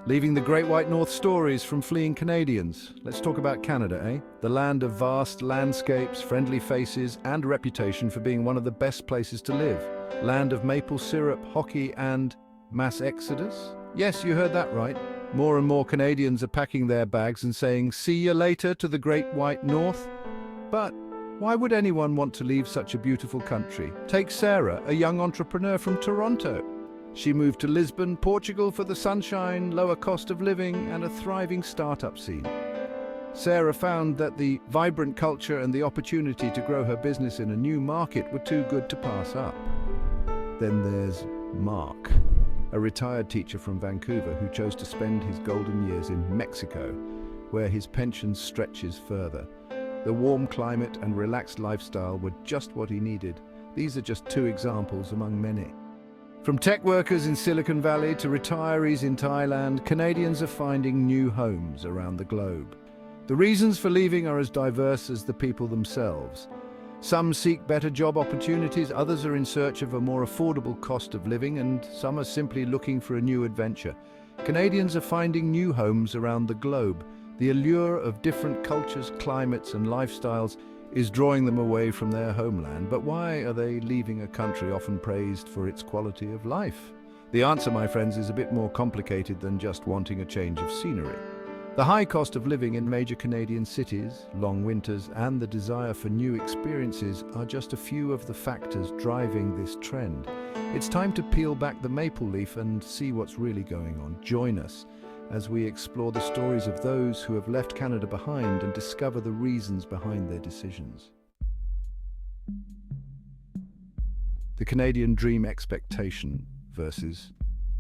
Leaving the Great White North stories from fleeing Canadians. Let's talk about Canada, eh? The land of vast landscapes, friendly faces, and a reputation for being one of the best places to live. Land of maple syrup, hockey, and mass exodus? Yes, you heard that right. More and more Canadians are packing their bags and saying, "See you later" to the Great White North. But why would anyone want to leave such a beautiful country? Take Sarah, a young entrepreneur from Toronto. She moved to Lisbon, Portugal for the sunshine, lower cost of living, and a thriving startup scene. Sarah found that the vibrant culture and the opportunity to grow her business in a new market were too good to pass up. Then there's Mark, a retired teacher from Vancouver who chose to spend his golden years in Mexico, where his pension stretches further. The warm climate and relaxed lifestyle were just what he needed. These are just two examples among many. From tech workers in Silicon Valley to retirees in Thailand, Canadians are finding new homes around the globe. The reasons for leaving are as diverse as the people themselves. Some seek better job opportunities, others are in search of a more affordable cost of living, and some are simply looking for a new adventure. Canadians are finding new homes around the globe. The allure of different cultures, climates, and lifestyles is drawing them away from their homeland. But why are they leaving a country often praised for its quality of life? The answer, my friends, is a bit more complicated than just wanting a change of scenery. The high cost of living in major Canadian cities, long winters, and the desire for new experiences are just a few of the factors driving this trend. It's time to peel back the maple leaf and see what's really going on. Join us as we explore the stories of those who have left Canada behind and discover the reasons behind their decisions. The Canadian dream expectation versus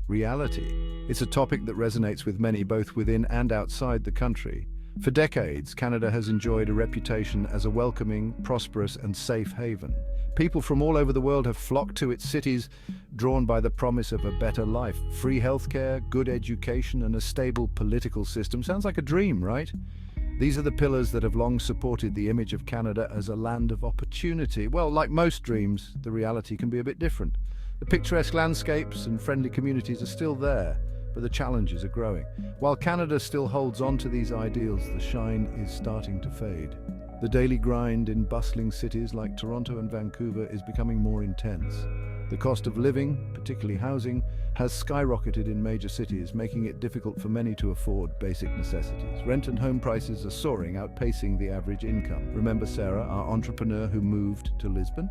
reality. It's a topic that resonates with many both within and outside the country. For decades, Canada has enjoyed a reputation as a welcoming, prosperous, and safe haven. People from all over the world have flocked to its cities, drawn by the promise of a better life. Free healthcare, good education, and a stable political system. Sounds like a dream, right? These are the pillars that have long supported the image of Canada as a land of opportunity. Well, like most dreams, the reality can be a bit different. The picturesque landscapes and friendly communities are still there, but the challenges are growing. While Canada still holds on to these ideals, the shine is starting to fade. The daily grind in bustling cities like Toronto and Vancouver is becoming more intense. The cost of living, particularly housing, has skyrocketed in major cities, making it difficult for many to afford basic necessities. Rent and home prices are soaring, outpacing the average income. Remember Sarah, our entrepreneur who moved to Lisbon?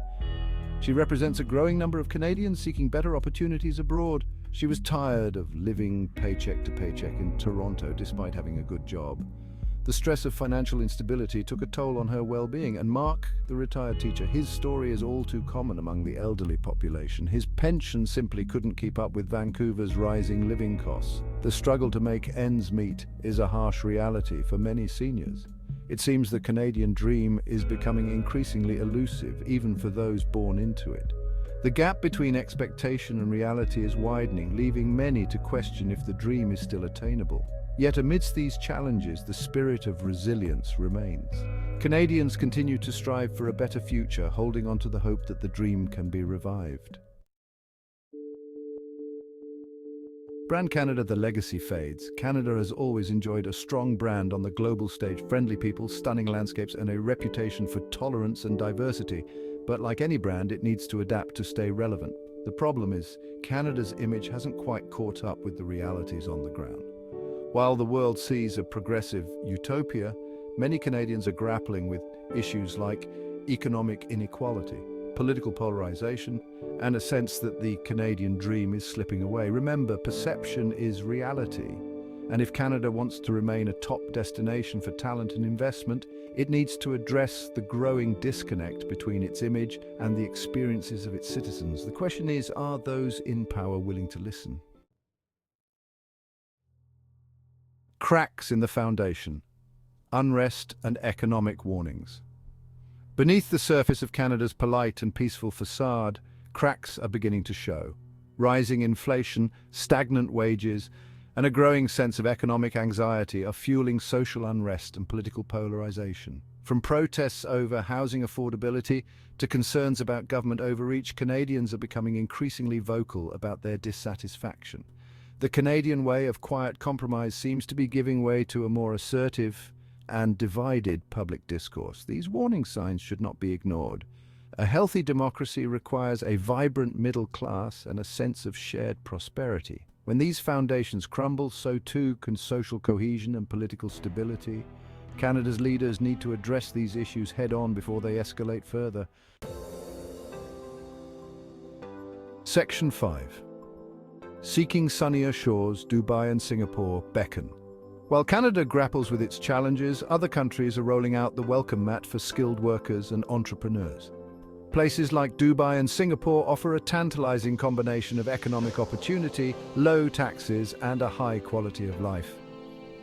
She represents a growing number of Canadians seeking better opportunities abroad. She was tired of living paycheck to paycheck in Toronto despite having a good job. The stress of financial instability took a toll on her well-being, and Mark, the retired teacher, his story is all too common among the elderly population. His pension simply couldn't keep up with Vancouver's rising living costs. The struggle to make ends meet is a harsh reality for many seniors. It seems the Canadian dream is becoming increasingly elusive, even for those born into it. The gap between expectation and reality is widening, leaving many to question if the dream is still attainable. Yet amidst these challenges, the spirit of resilience remains. Canadians continue to strive for a better future, holding on to the hope that the dream can be revived. Brand Canada, the legacy fades. Canada has always enjoyed a strong brand on the global stage, friendly people, stunning landscapes, and a reputation for tolerance and diversity. But like any brand, it needs to adapt to stay relevant. The problem is, Canada's image hasn't quite caught up with the realities on the ground. While the world sees a progressive utopia, many Canadians are grappling with issues like economic inequality, political polarization, and a sense that the Canadian dream is slipping away. Remember, perception is reality. And if Canada wants to remain a top destination for talent and investment, it needs to address the growing disconnect between its image and the experiences of its citizens. The question is, are those in power willing to listen? Cracks in the foundation, unrest and economic warnings. Beneath the surface of Canada's polite and peaceful facade, cracks are beginning to show. Rising inflation, stagnant wages, and a growing sense of economic anxiety are fueling social unrest and political polarization. From protests over housing affordability to concerns about government overreach, Canadians are becoming increasingly vocal about their dissatisfaction. The Canadian way of quiet compromise seems to be giving way to a more assertive and divided public discourse. These warning signs should not be ignored. A healthy democracy requires a vibrant middle class and a sense of shared prosperity. When these foundations crumble, so too can social cohesion and political stability. Canada's leaders need to address these issues head-on before they escalate further. Section 5. Seeking sunnier shores, Dubai and Singapore beckon. While Canada grapples with its challenges, other countries are rolling out the welcome mat for skilled workers and entrepreneurs. Places like Dubai and Singapore offer a tantalizing combination of economic opportunity, low taxes, and a high quality of life.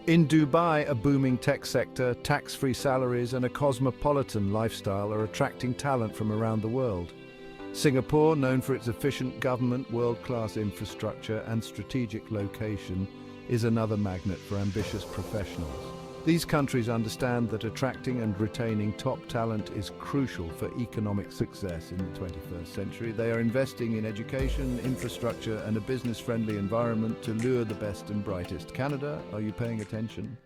In Dubai, a booming tech sector, tax-free salaries, and a cosmopolitan lifestyle are attracting talent from around the world. Singapore, known for its efficient government, world-class infrastructure, and strategic location, is another magnet for ambitious professionals. These countries understand that attracting and retaining top talent is crucial for economic success in the 21st century. They are investing in education, infrastructure, and a business-friendly environment to lure the best and brightest. Canada, are you paying attention?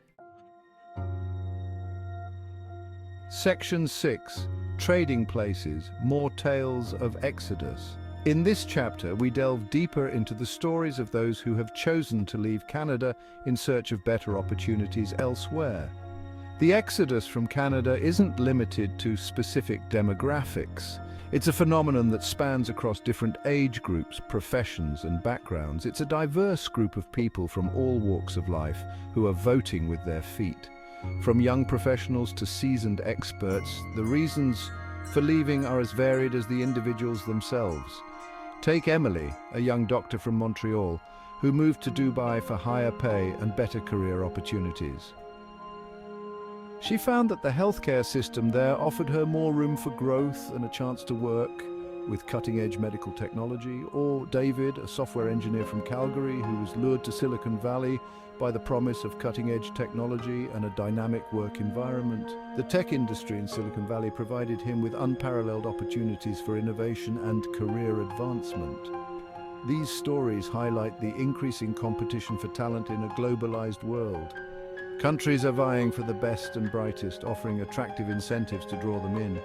Section 6. Trading places, more tales of exodus. In this chapter, we delve deeper into the stories of those who have chosen to leave Canada in search of better opportunities elsewhere. The exodus from Canada isn't limited to specific demographics. It's a phenomenon that spans across different age groups, professions, and backgrounds. It's a diverse group of people from all walks of life who are voting with their feet. From young professionals to seasoned experts, the reasons for leaving are as varied as the individuals themselves. Take Emily, a young doctor from Montreal, who moved to Dubai for higher pay and better career opportunities. She found that the healthcare system there offered her more room for growth and a chance to work with cutting-edge medical technology. Or David, a software engineer from Calgary, who was lured to Silicon Valley by the promise of cutting-edge technology and a dynamic work environment. The tech industry in Silicon Valley provided him with unparalleled opportunities for innovation and career advancement. These stories highlight the increasing competition for talent in a globalized world. Countries are vying for the best and brightest, offering attractive incentives to draw them in.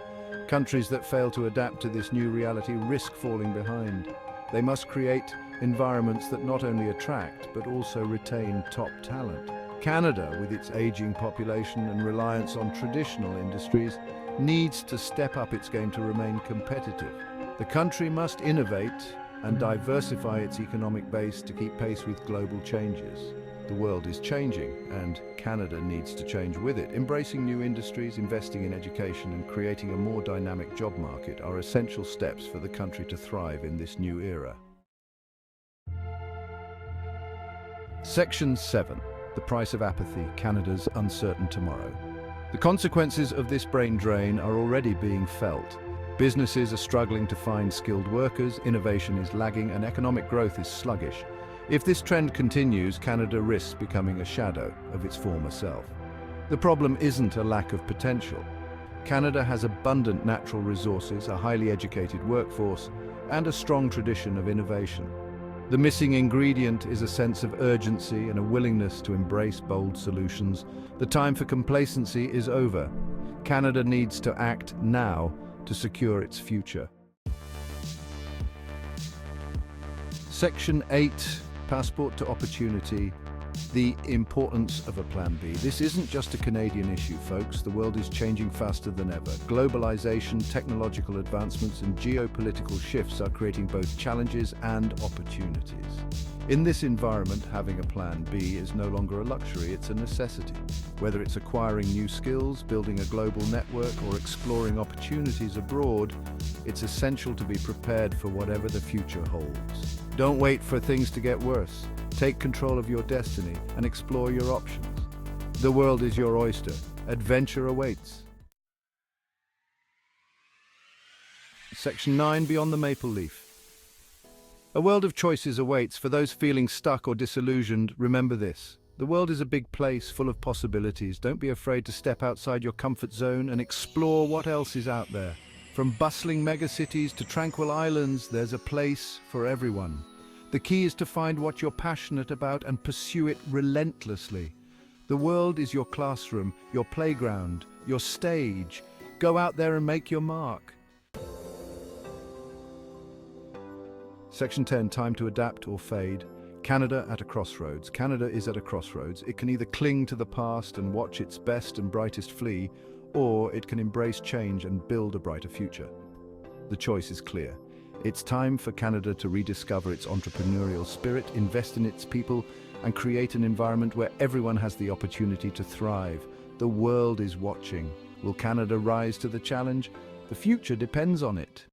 Countries that fail to adapt to this new reality risk falling behind. They must create environments that not only attract but also retain top talent. Canada, with its aging population and reliance on traditional industries, needs to step up its game to remain competitive. The country must innovate and diversify its economic base to keep pace with global changes. The world is changing, and Canada needs to change with it. Embracing new industries, investing in education, and creating a more dynamic job market are essential steps for the country to thrive in this new era. Section 7. The price of apathy, Canada's uncertain tomorrow. The consequences of this brain drain are already being felt. Businesses are struggling to find skilled workers, innovation is lagging, and economic growth is sluggish. If this trend continues, Canada risks becoming a shadow of its former self. The problem isn't a lack of potential. Canada has abundant natural resources, a highly educated workforce, and a strong tradition of innovation. The missing ingredient is a sense of urgency and a willingness to embrace bold solutions. The time for complacency is over. Canada needs to act now to secure its future. Section 8. Passport to opportunity. The importance of a Plan B. This isn't just a Canadian issue, folks. The world is changing faster than ever. Globalization, technological advancements, and geopolitical shifts are creating both challenges and opportunities. In this environment, having a Plan B is no longer a luxury, it's a necessity. Whether it's acquiring new skills, building a global network, or exploring opportunities abroad, it's essential to be prepared for whatever the future holds. Don't wait for things to get worse. Take control of your destiny and explore your options. The world is your oyster. Adventure awaits. Section 9. Beyond the maple leaf. A world of choices awaits. For those feeling stuck or disillusioned, remember this. The world is a big place full of possibilities. Don't be afraid to step outside your comfort zone and explore what else is out there. From bustling megacities to tranquil islands, there's a place for everyone. The key is to find what you're passionate about and pursue it relentlessly. The world is your classroom, your playground, your stage. Go out there and make your mark. Section 10, time to adapt or fade. Canada at a crossroads. Canada is at a crossroads. It can either cling to the past and watch its best and brightest flee, or it can embrace change and build a brighter future. The choice is clear. It's time for Canada to rediscover its entrepreneurial spirit, invest in its people, and create an environment where everyone has the opportunity to thrive. The world is watching. Will Canada rise to the challenge? The future depends on it.